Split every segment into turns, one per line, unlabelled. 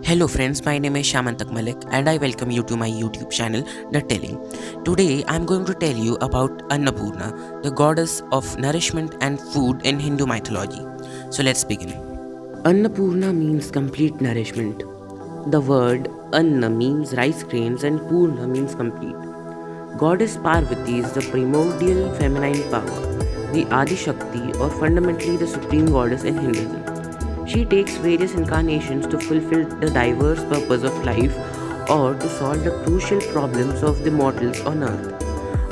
Hello friends, my name is Shamantak Malik and I welcome you to my YouTube channel The Telling. Today I am going to tell you about Annapurna, the goddess of nourishment and food in Hindu mythology. So let's begin. Annapurna means complete nourishment. The word Anna means rice grains and Purna means complete. Goddess Parvati is the primordial feminine power, the Adi Shakti or fundamentally the supreme goddess in Hinduism. She takes various incarnations to fulfill the diverse purpose of life or to solve the crucial problems of the mortals on earth.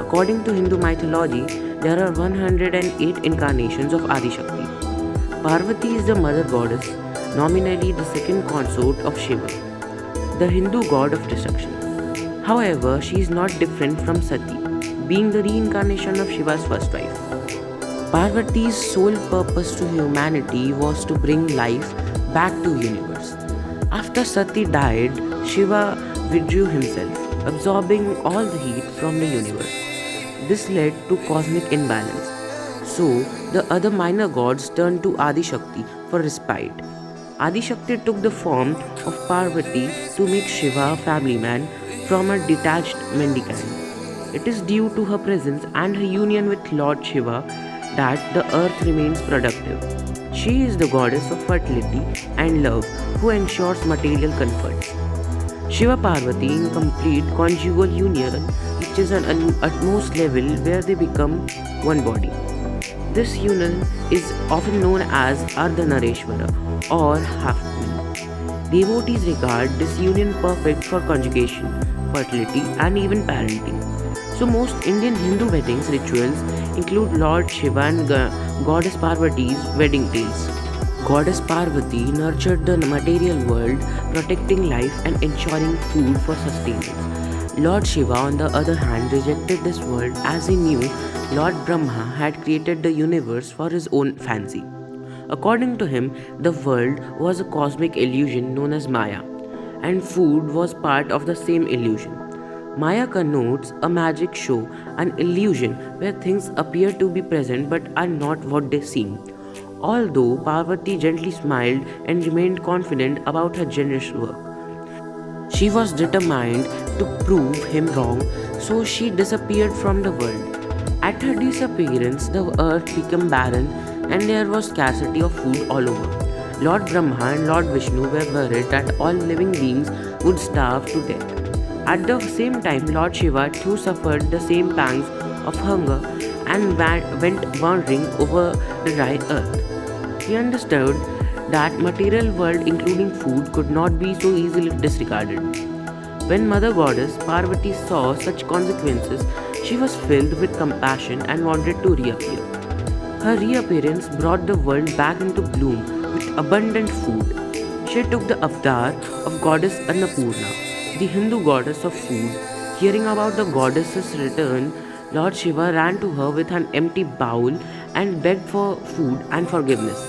According to Hindu mythology, there are 108 incarnations of Adi Shakti. Parvati is the mother goddess, nominally the second consort of Shiva, the Hindu god of destruction. However, she is not different from Sati, being the reincarnation of Shiva's first wife. Parvati's sole purpose to humanity was to bring life back to universe. After Sati died, Shiva withdrew himself, absorbing all the heat from the universe. This led to cosmic imbalance. So, the other minor gods turned to Adi Shakti for respite. Adi Shakti took the form of Parvati to make Shiva a family man from a detached mendicant. It is due to her presence and her union with Lord Shiva that the earth remains productive. She is the goddess of fertility and love who ensures material comforts. Shiva Parvati in complete conjugal union reaches an utmost level where they become one body. This union is often known as Ardhanareshwara or half moon. Devotees regard this union perfect for conjugation, fertility, and even parenting. So most Indian Hindu weddings rituals include Lord Shiva and Goddess Parvati's wedding tales. Goddess Parvati nurtured the material world, protecting life and ensuring food for sustenance. Lord Shiva, on the other hand, rejected this world as he knew Lord Brahma had created the universe for his own fancy. According to him, the world was a cosmic illusion known as Maya, and food was part of the same illusion. Maya connotes a magic show, an illusion where things appear to be present but are not what they seem. Although Parvati gently smiled and remained confident about her generous work, she was determined to prove him wrong, so she disappeared from the world. At her disappearance, the earth became barren and there was scarcity of food all over. Lord Brahma and Lord Vishnu were worried that all living beings would starve to death. At the same time, Lord Shiva too suffered the same pangs of hunger and went wandering over the dry earth. He understood that material world including food could not be so easily disregarded. When Mother Goddess Parvati saw such consequences, she was filled with compassion and wanted to reappear. Her reappearance brought the world back into bloom with abundant food. She took the avatar of Goddess Annapurna, the Hindu goddess of food. Hearing about the goddess's return, Lord Shiva ran to her with an empty bowl and begged for food and forgiveness.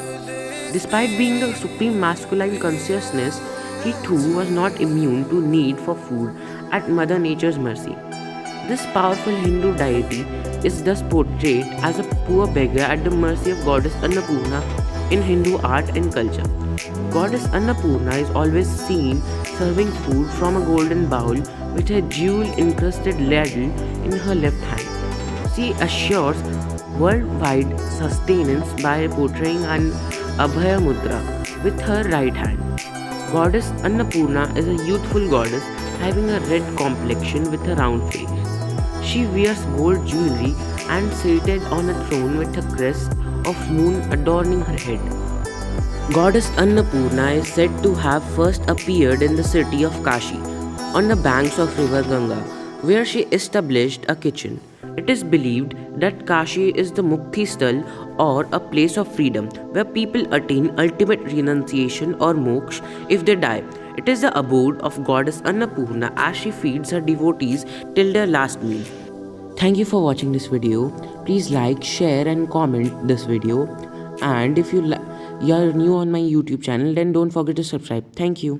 Despite being the supreme masculine consciousness, he too was not immune to need for food at Mother Nature's mercy. This powerful Hindu deity is thus portrayed as a poor beggar at the mercy of Goddess Annapurna in Hindu art and culture. Goddess Annapurna is always seen serving food from a golden bowl with a jewel-encrusted ladle in her left hand. She assures worldwide sustenance by portraying an Abhaya Mudra with her right hand. Goddess Annapurna is a youthful goddess having a red complexion with a round face. She wears gold jewelry and seated on a throne with a crest of moon adorning her head. Goddess Annapurna is said to have first appeared in the city of Kashi, on the banks of river Ganga, where she established a kitchen. It is believed that Kashi is the Mukti Sthal or a place of freedom where people attain ultimate renunciation or moksha if they die. It is the abode of Goddess Annapurna as she feeds her devotees till their last meal. Thank you for watching this video. Please like, share and comment this video. And if you are new on my YouTube channel, then don't forget to subscribe. Thank you.